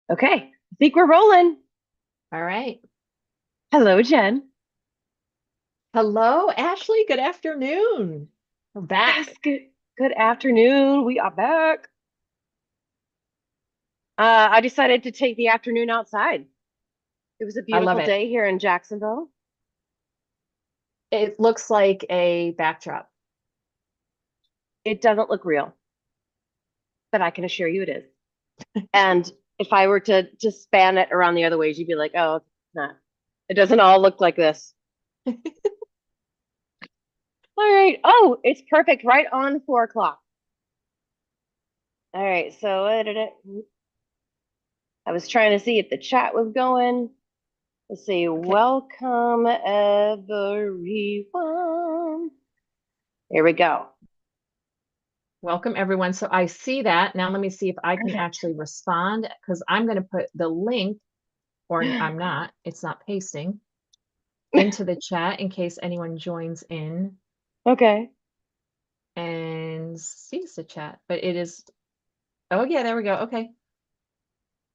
Okay, I think we're rolling. All right. Hello, Jen. Hello, Ashley. Good afternoon. We're Yes, back. good afternoon. We are back. I decided to take the afternoon outside. It was a I love beautiful it. day here in Jacksonville. It looks like a backdrop. It doesn't look real, but I can assure you it is. And if I were to span it around the other ways, you'd be like, "Oh, it's not. It doesn't all look like this." All right. Oh, it's perfect. Right on 4 o'clock. All right. So I was trying to see if the chat was going. Let's see. Okay. Welcome, everyone. Here we go. Welcome, everyone. So I see that. Now let me see if I can Perfect. actually respond because I'm going to put the link, or I'm not, it's not pasting, into the chat in case anyone joins in Okay. and sees the chat. But it is, oh, yeah, there we go. Okay.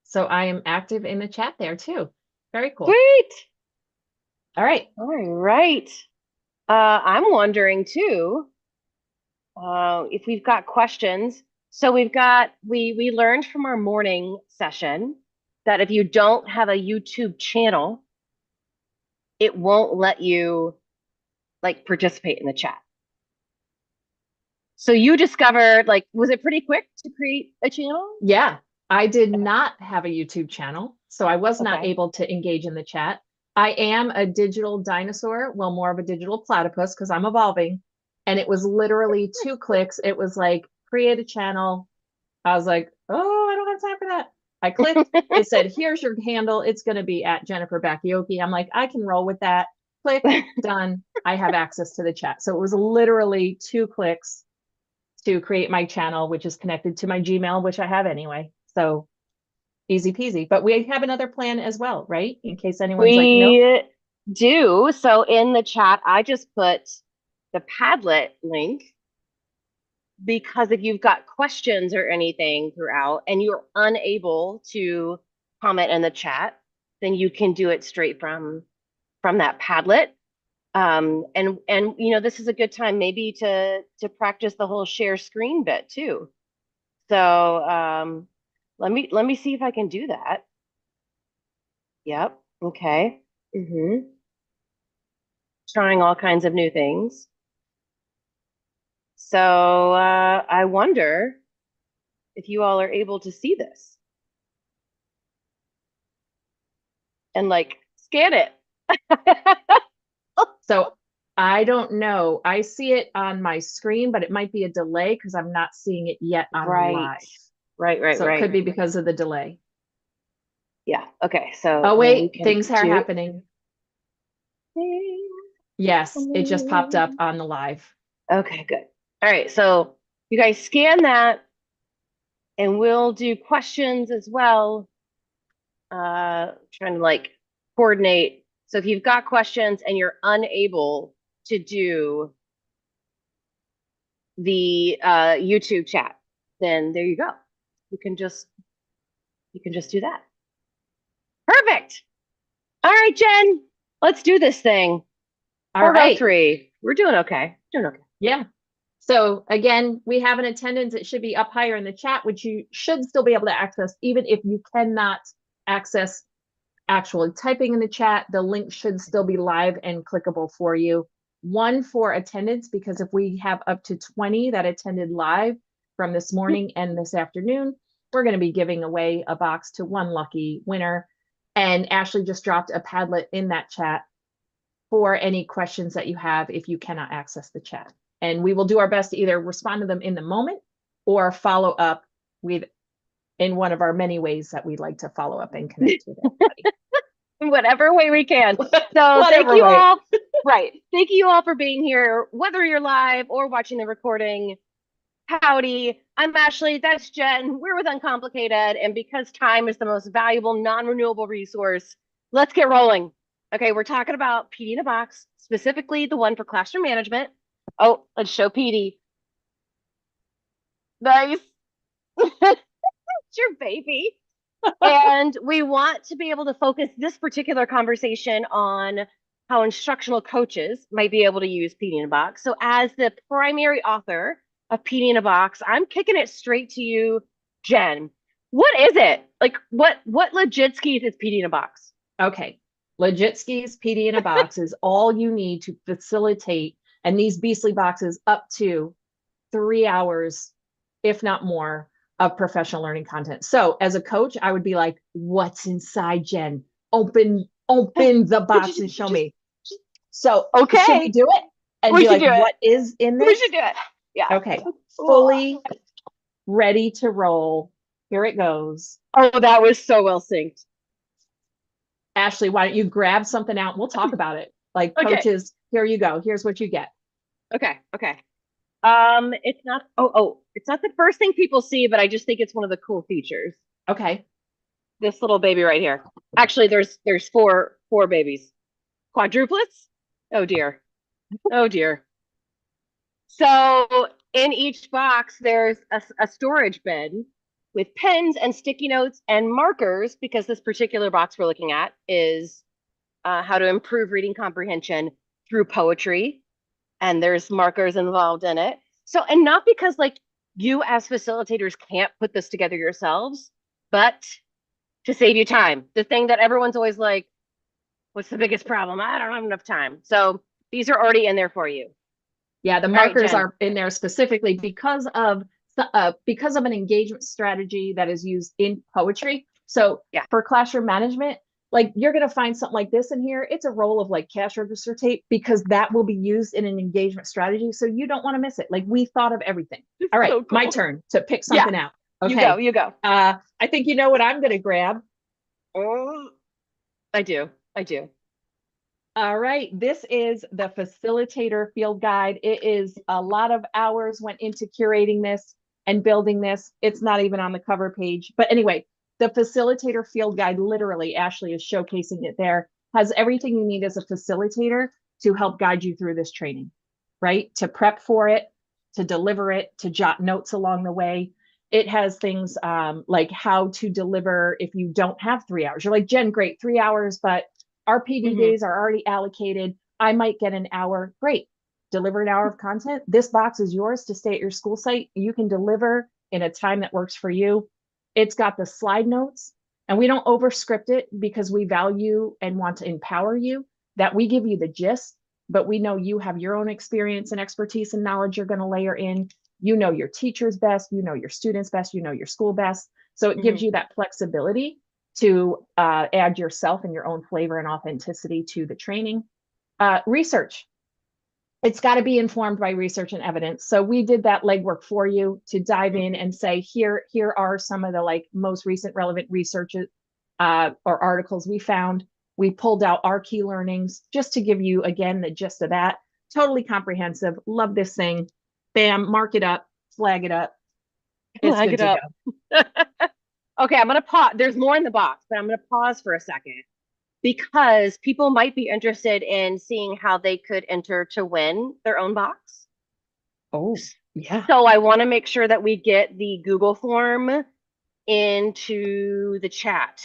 So I am active in the chat there too. Very cool. Sweet. All right. All right. I'm wondering too, if we've got questions. So we learned from our morning session that if you don't have a YouTube channel, it won't let you like participate in the chat. So you discovered, like, was it pretty quick to create a channel? Yeah, I did not have a YouTube channel, so I was not Okay. able to engage in the chat. I am a digital dinosaur, well, more of a digital platypus because I'm evolving. And it was literally 2 clicks. It was like create a channel. I was like, oh, I don't have time for that. I clicked, it said, here's your handle. It's going to be at Jennifer Bakioki. I'm like, I can roll with that. Click, done. I have access to the chat. So it was literally 2 clicks to create my channel, which is connected to my Gmail, which I have anyway. So easy peasy. But we have another plan as well, right? In case anyone's like, nope. We do. So in the chat, I just put the Padlet link because if you've got questions or anything throughout and you're unable to comment in the chat, then you can do it straight from that Padlet. And this is a good time maybe to practice the whole share screen bit too. So let me see if I can do that. Yep. Okay. Trying all kinds of new things. So I wonder if you all are able to see this and like scan it. So I don't know. I see it on my screen, but it might be a delay because I'm not seeing it yet on the Right. live. Right, right, So it right. could be because of the delay. Yeah. Okay. So Oh, then we wait, can things are do. happening. Yes, it just popped up on the live. Okay, good. All right. So you guys scan that and we'll do questions as well. Trying to like coordinate. So if you've got questions and you're unable to do the YouTube chat, then there you go. You can just you can just do that. Perfect. All right, Jen, let's do this thing. All right. 403. We're doing okay. Doing okay. Yeah. So again, we have an attendance. It should be up higher in the chat, which you should still be able to access, even if you cannot access actually typing in the chat. The link should still be live and clickable for you. One for attendance, because if we have up to 20 that attended live from this morning and this afternoon, we're going to be giving away a box to one lucky winner. And Ashley just dropped a Padlet in that chat for any questions that you have if you cannot access the chat. And we will do our best to either respond to them in the moment or follow up with in one of our many ways that we'd like to follow up and connect with everybody. Whatever way we can. So thank Whatever you way. all. Right. Thank you all for being here, whether you're live or watching the recording. Howdy, I'm Ashley. That's Jen. We're with Uncomplicated. And because time is the most valuable, non renewable resource, let's get rolling. Okay, we're talking about PD in a box, specifically the one for classroom management. Oh, let's show PD. Nice. It's your baby. And we want to be able to focus this particular conversation on how instructional coaches might be able to use PD in a Box. So, as the primary author of PD in a Box, I'm kicking it straight to you, Jen. What is it? Like, what legit skis is PD in a Box? Okay. Legit skis, PD in a box is all you need to facilitate, and these beastly boxes up to 3 hours, if not more, of professional learning content. So as a coach, I would be like, what's inside, Jen? Open the box and show me. So should we Okay, do it? And we be should like, do it. what is in We this? should do it. Yeah. Okay. Fully ready to roll. Here it goes. Oh, that was so well synced. Ashley, why don't you grab something out? We'll talk about it. Like Okay. coaches, here you go. Here's what you get. Okay. Okay. It's not. It's not the first thing people see, but I just think it's one of the cool features. Okay. This little baby right here. Actually, there's four babies. Quadruplets? Oh dear. Oh dear. So in each box, there's a storage bin with pens and sticky notes and markers, because this particular box we're looking at is how to improve reading comprehension through poetry. And there's markers involved in it. So, and not because like you as facilitators can't put this together yourselves, but to save you time. The thing that everyone's always like, what's the biggest problem? I don't have enough time. So these are already in there for you. Yeah, the All right, markers Jen. are in there specifically because of an engagement strategy that is used in poetry. So Yeah. for classroom management, like you're going to find something like this in here. It's a roll of like cash register tape because that will be used in an engagement strategy. So you don't want to miss it. Like we thought of everything. All right, So my cool. turn to pick Yeah, something out. you go, Okay. you go. I think you know what I'm going to grab. Oh, I do. I do. All right, this is the facilitator field guide. It is a lot of hours went into curating this and building this. It's not even on the cover page. But anyway, the facilitator field guide, literally, Ashley is showcasing it there, has everything you need as a facilitator to help guide you through this training, right? To prep for it, to deliver it, to jot notes along the way. It has things like how to deliver if you don't have 3 hours. You're like, Jen, great, 3 hours, but our PD Hmm. days are already allocated. I might get an hour. Great. Deliver an hour of content. This box is yours to stay at your school site. You can deliver in a time that works for you. It's got the slide notes, and we don't overscript it because we value and want to empower you, that we give you the gist, but we know you have your own experience and expertise and knowledge you're going to layer in. You know your teachers best, you know your students best, you know your school best. So it gives Hmm. you that flexibility to add yourself and your own flavor and authenticity to the training. Research. It's got to be informed by research and evidence. So we did that legwork for you to dive in and say, here are some of the like most recent relevant research or articles we found. We pulled out our key learnings just to give you, again, the gist of that. Totally comprehensive. Love this thing. Bam, mark it up, flag it up. It's Flag good it to go. up. Okay, I'm gonna pause. There's more in the box, but I'm gonna pause for a second because people might be interested in seeing how they could enter to win their own box. Oh, yeah. So I want to make sure that we get the Google form into the chat.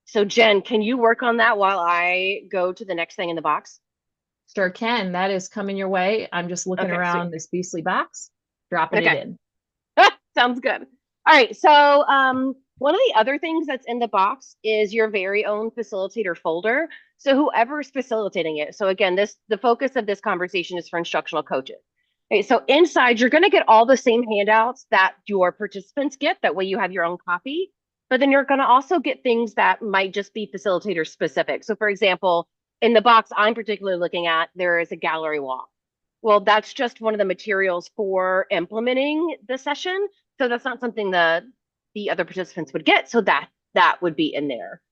So Jen, can you work on that while I go to the next thing in the box? Sure can. That is coming your way. I'm just looking Okay, sweet. around this beastly box, dropping it Okay. in. Sounds good. All right. So, one of the other things that's in the box is your very own facilitator folder. So, whoever's facilitating it. So, again, the focus of this conversation is for instructional coaches. Okay, so inside, you're going to get all the same handouts that your participants get. That way, you have your own copy. But then you're going to also get things that might just be facilitator specific. So, for example, in the box I'm particularly looking at, there is a gallery walk. Well, that's just one of the materials for implementing the session. So that's not something the other participants would get. So that would be in there.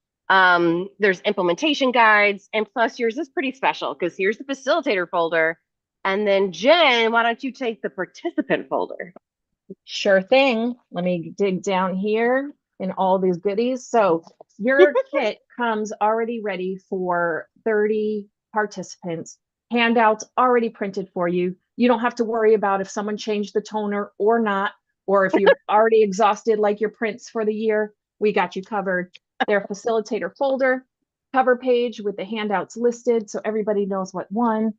There's implementation guides, and plus yours is pretty special because here's the facilitator folder. And then Jen, why don't you take the participant folder? Sure thing. Let me dig down here in all these goodies. So your kit comes already ready for 30 participants, handouts already printed for you. You don't have to worry about if someone changed the toner or not, or if you're already exhausted like your prints for the year. we got you covered. Their facilitator folder, cover page with the handouts listed so everybody knows what one.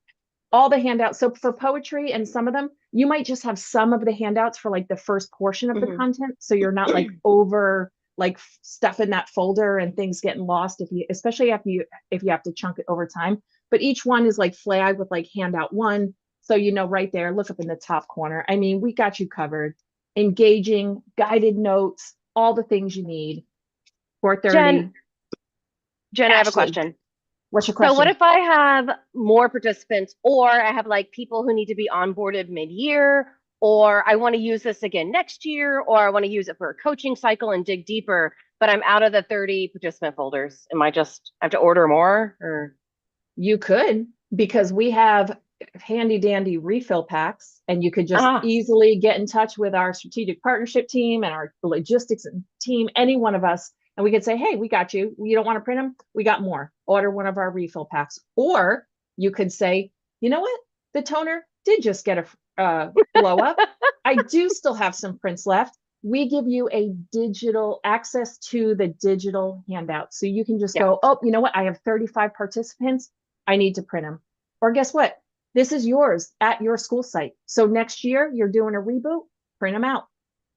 All the handouts. So for poetry and some of them, you might just have some of the handouts for like the first portion of the Mhm. content. So you're not like over like stuff in that folder and things getting lost if you, especially if you have to chunk it over time. But each one is like flagged with like handout one. So you know right there, look up in the top corner. I mean, we got you covered. Engaging, guided notes, all the things you need. Jen, 4:30. Jen, I have a Ashley, question. what's your So what question? if I have more participants, or I have like people who need to be onboarded mid-year, or I want to use this again next year, or I want to use it for a coaching cycle and dig deeper, but I'm out of the 30 participant folders. Am I just have to order more or? You could, because we have handy dandy refill packs, and you could just Ah, easily get in touch with our strategic partnership team and our logistics team, any one of us, and we could say, hey, we got you. You don't want to print them? We got more. Order one of our refill packs. Or you could say, you know what? The toner did just get a blow up. I do still have some prints left. We give you a digital access to the digital handout. So you can just yeah. go, oh, you know what? I have 35 participants. I need to print them. Or guess what? This is yours at your school site. So next year you're doing a reboot, print them out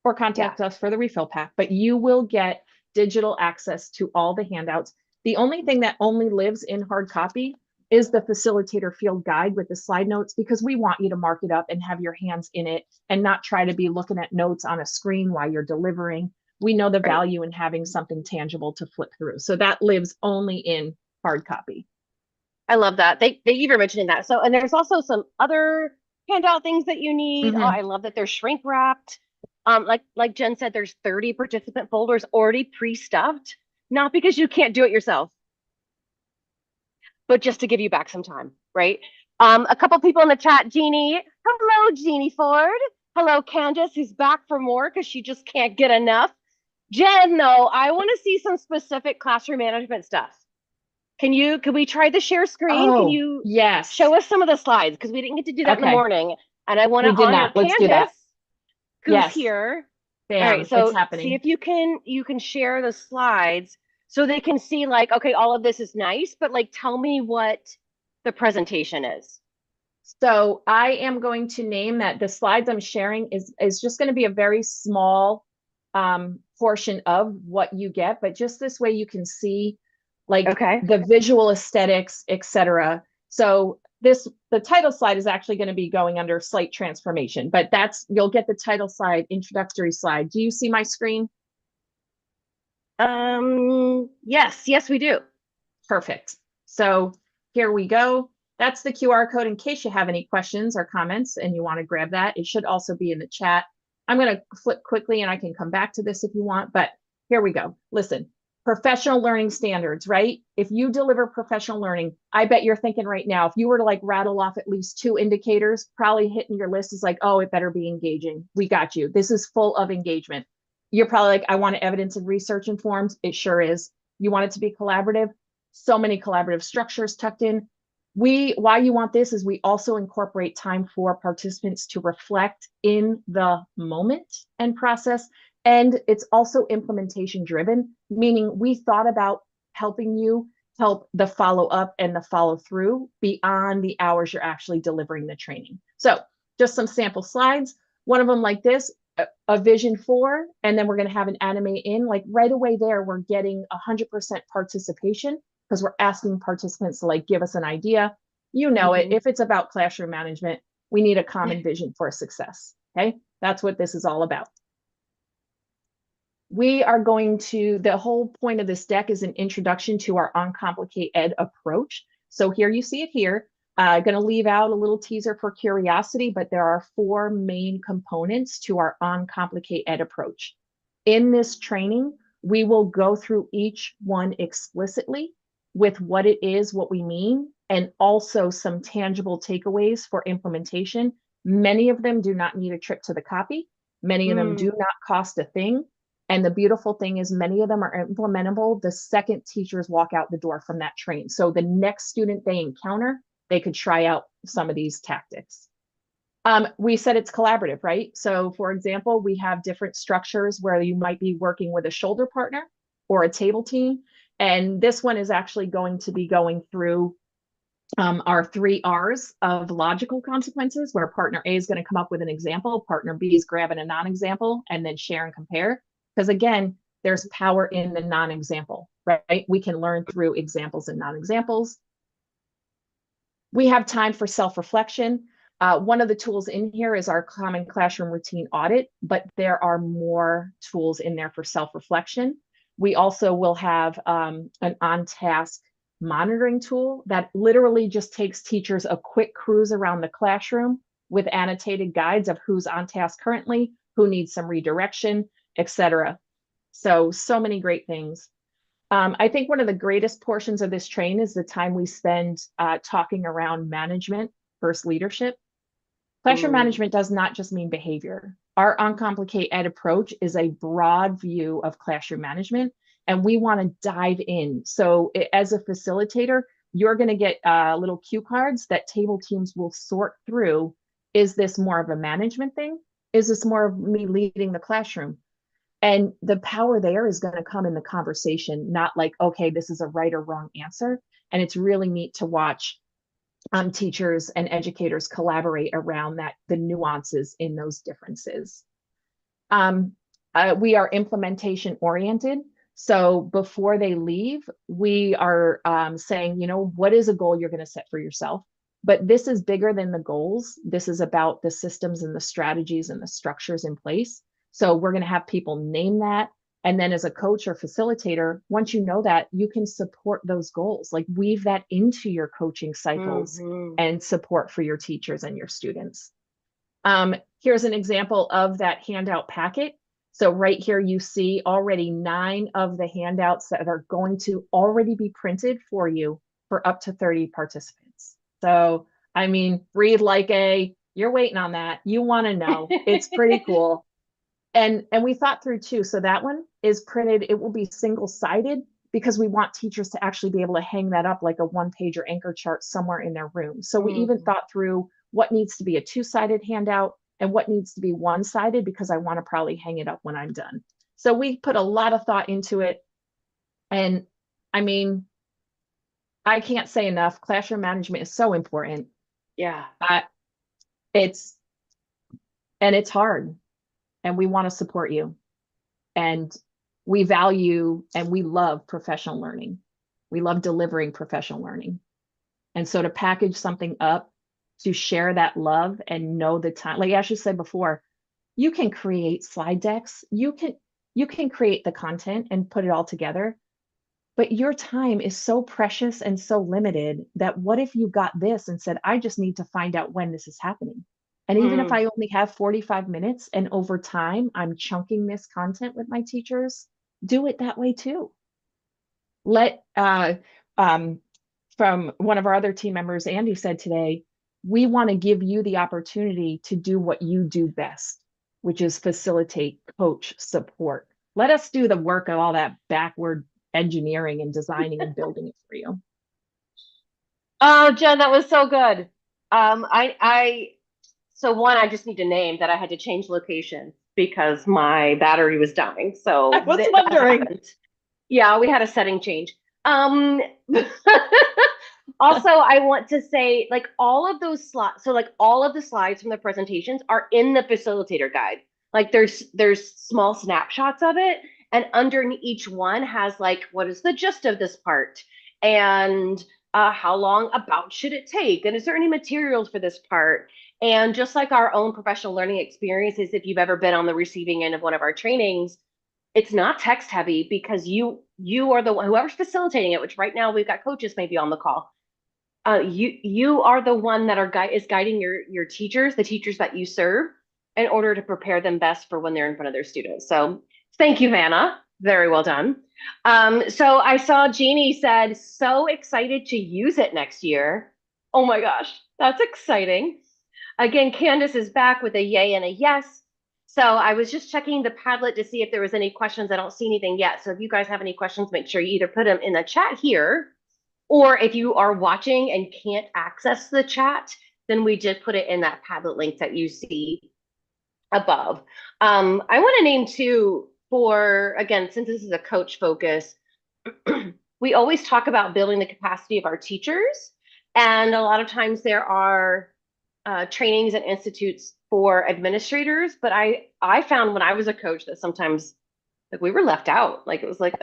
or Yeah. contact us for the refill pack. But you will get digital access to all the handouts. The only thing that only lives in hard copy is the facilitator field guide with the slide notes, because we want you to mark it up and have your hands in it and not try to be looking at notes on a screen while you're delivering. We know the Right. value in having something tangible to flip through. So that lives only in hard copy. I love that. Thank you for mentioning that. So, and there's also some other handout things that you need. Oh, Mm-hmm. I love that they're shrink wrapped. Like Jen said, there's 30 participant folders already pre-stuffed, not because you can't do it yourself, but just to give you back some time, right? A couple people in the chat, Jeannie. Hello, Jeannie Ford. Hello, Candace, who's back for more because she just can't get enough. Jen, though, I want to see some specific classroom management stuff. Can we try the share screen? Can Oh, you yes. show us some of the slides? Because we didn't get to do that in the Okay. morning. And I want to We did honor not. Let's do that. Candace, who's Yes. here. All right, Bam. It's so see happening. if you can share the slides so they can see like, okay, all of this is nice, but like tell me what the presentation is. So I am going to name that the slides I'm sharing is just going to be a very small portion of what you get, but just this way you can see like Okay. the visual aesthetics, etc. So the title slide is actually going to be going under site transformation, but you'll get the title slide, introductory slide. Do you see my screen? Yes, we do. Perfect. So here we go. That's the QR code in case you have any questions or comments and you want to grab that. It should also be in the chat. I'm going to flip quickly and I can come back to this if you want, but here we go. Listen, professional learning standards, right? If you deliver professional learning, I bet you're thinking right now, if you were to like rattle off at least 2 indicators, probably hitting your list is like, oh, it better be engaging. We got you. This is full of engagement. You're probably like, I want evidence and research informed. It sure is. You want it to be collaborative? So many collaborative structures tucked in. Why you want this is we also incorporate time for participants to reflect in the moment and process. And it's also implementation driven, meaning we thought about helping you help the follow up and the follow through beyond the hours you're actually delivering the training. So just some sample slides. One of them like this, a vision for, and then we're going to have an animate in, like right away there, we're getting 100% participation because we're asking participants to like give us an idea. You know it. Mhm. If it's about classroom management, we need a common vision for success. Okay. That's what this is all about. We are going to, the whole point of this deck is an introduction to our Uncomplicate Ed approach. So here you see it here. Going to leave out a little teaser for curiosity, but there are 4 main components to our Uncomplicate Ed approach. In this training, we will go through each one explicitly with what it is, what we mean, and also some tangible takeaways for implementation. Many of them do not need a trip to the copy. Many of them do not cost a thing. And the beautiful thing is many of them are implementable the second teachers walk out the door from that train. So the next student they encounter, they could try out some of these tactics. We said it's collaborative, right? So for example, we have different structures where you might be working with a shoulder partner or a table team. And this one is actually going to be going through our 3 R's of logical consequences, where partner A is going to come up with an example, partner B is grabbing a non-example, and then share and compare. Because again, there's power in the non-example, right? We can learn through examples and non-examples. We have time for self-reflection. One of the tools in here is our common classroom routine audit, but there are more tools in there for self-reflection. We also will have an on-task monitoring tool that literally just takes teachers a quick cruise around the classroom with annotated guides of who's on task currently, who needs some redirection, etc. So many great things. I think one of the greatest portions of this train is the time we spend talking around management versus leadership. Classroom management does not just mean behavior. Our Uncomplicate Ed approach is a broad view of classroom management, and we want to dive in. So as a facilitator, you're going to get little cue cards that table teams will sort through. Is this more of a management thing? Is this more of me leading the classroom? And the power there is going to come in the conversation, not like, okay, this is a right or wrong answer. And it's really neat to watch teachers and educators collaborate around that, the nuances in those differences. We are implementation oriented. So before they leave, we are saying, what is a goal you're going to set for yourself? But this is bigger than the goals. This is about the systems and the strategies and the structures in place. So we're going to have people name that. And then as a coach or facilitator, once you know that, you can support those goals, like weave that into your coaching cycles and support for your teachers and your students. Here's an example of that handout packet. So right here, you see already 9 of the handouts that are going to already be printed for you for up to 30 participants. So, I mean, breathe like you're waiting on that. You want to know. It's pretty cool. And we thought through too. So that one is printed. It will be single-sided because we want teachers to actually be able to hang that up like a 1-page or anchor chart somewhere in their room. So we even thought through what needs to be a 2-sided handout and what needs to be 1-sided, because I want to probably hang it up when I'm done. So we put a lot of thought into it. And I mean, I can't say enough. Classroom management is so important. Yeah. It's hard, and we want to support you. And we value and we love professional learning. We love delivering professional learning. And so to package something up, to share that love and know the time, like Ashley said before, you can create slide decks, you can create the content and put it all together, but your time is so precious and so limited that what if you got this and said, I just need to find out when this is happening? And even if I only have 45 minutes and over time, I'm chunking this content with my teachers, do it that way too. From one of our other team members, Andy said today, we want to give you the opportunity to do what you do best, which is facilitate, coach, support. Let us do the work of all that backward engineering and designing and building it for you. Oh, Jen, that was so good. So one, I just need to name that I had to change location because my battery was dying. So I was wondering. Yeah, we had a setting change. Also, I want to say, like, all of those slides, so like all of the slides from the presentations are in the facilitator guide. Like there's small snapshots of it, and underneath each one has like, what is the gist of this part? And how long about should it take? And is there any materials for this part? And just like our own professional learning experiences, if you've ever been on the receiving end of one of our trainings, it's not text heavy because you are the one, whoever's facilitating it, which right now we've got coaches maybe on the call. You are the one that is guiding your teachers, the teachers that you serve, in order to prepare them best for when they're in front of their students. So thank you, Vanna. Very well done. So I saw Jeannie said, so excited to use it next year. Oh my gosh, that's exciting. Again, Candace is back with a yay and a yes. So I was just checking the Padlet to see if there was any questions. I don't see anything yet. So if you guys have any questions, make sure you either put them in the chat here, or if you are watching and can't access the chat, then we just put it in that Padlet link that you see above. I want to name too, for again, since this is a coach focus, we always talk about building the capacity of our teachers. And a lot of times there are trainings and institutes for administrators, but I found when I was a coach that sometimes like we were left out. Like it was like,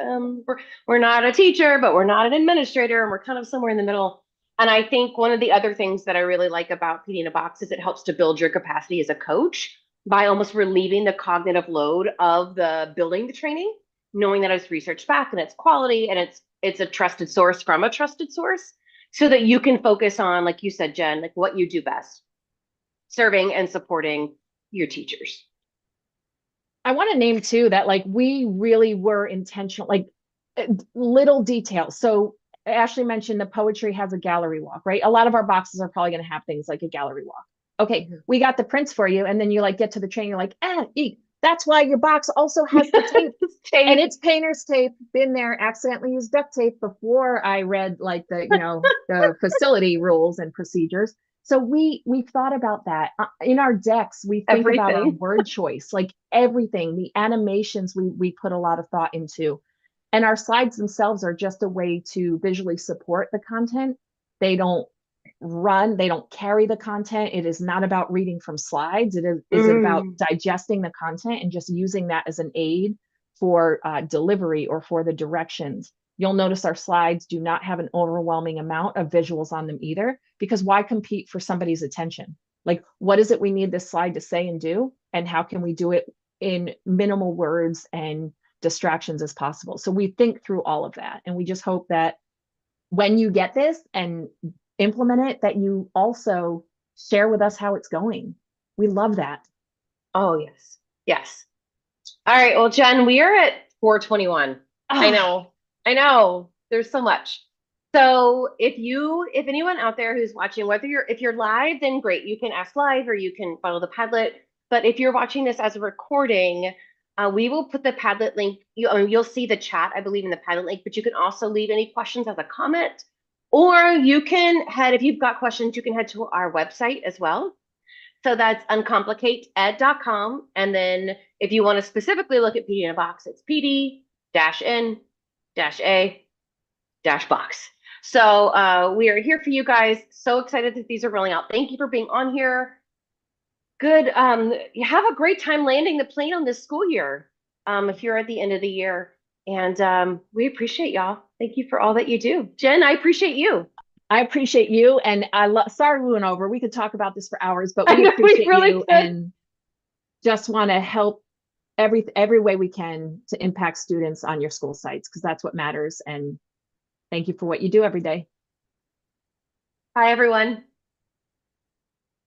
we're not a teacher, but we're not an administrator, and we're kind of somewhere in the middle. And I think one of the other things that I really like about PD in a Box is it helps to build your capacity as a coach by almost relieving the cognitive load of the building the training, knowing that it's research back and it's quality and it's a trusted source from a trusted source, so that you can focus on, like you said, Jen, like what you do best, serving and supporting your teachers. I want to name too that like we really were intentional, like little details. So Ashley mentioned the poetry has a gallery walk, right? A lot of our boxes are probably going to have things like a gallery walk. Okay, we got the prints for you, and then you like get to the train, you're like, that's why your box also has the tape. Tape. And it's painter's tape. Been there, accidentally used duct tape before I read like the, you know, the facility rules and procedures. So we've thought about that. In our decks. We think about our Everything. word choice, like everything, the animations we put a lot of thought into. And our slides themselves are just a way to visually support the content. They don't they don't carry the content. It is not about reading from slides. Is it about digesting the content and just using that as an aid for delivery or for the directions. You'll notice our slides do not have an overwhelming amount of visuals on them either, because why compete for somebody's attention? Like, what is it we need this slide to say and do? And how can we do it in minimal words and distractions as possible? So we think through all of that. And we just hope that when you get this and implement it, that you also share with us how it's going. We love that. Oh, yes. Yes. All right. Well, Jen, we are at 4:21. I know. I know. There's so much. So if anyone out there who's watching, if you're live, then great. You can ask live or you can follow the Padlet. But if you're watching this as a recording, we will put the Padlet link. You'll see the chat, I believe, in the Padlet link, but you can also leave any questions as a comment. Or you can if you've got questions, you can head to our website as well. So that's uncomplicated.com. And then if you want to specifically look at PD in a Box, it's PD-N-A-box. So we are here for you guys. So excited that these are rolling out. Thank you for being on here. Good. You have a great time landing the plane on this school year, if you're at the end of the year. And we appreciate y'all. Thank you for all that you do. Jen, I appreciate you. I appreciate you, and sorry we went over. We could talk about this for hours, but we appreciate really you and just want to help every way we can to impact students on your school sites, because that's what matters. And thank you for what you do every day. Hi, everyone.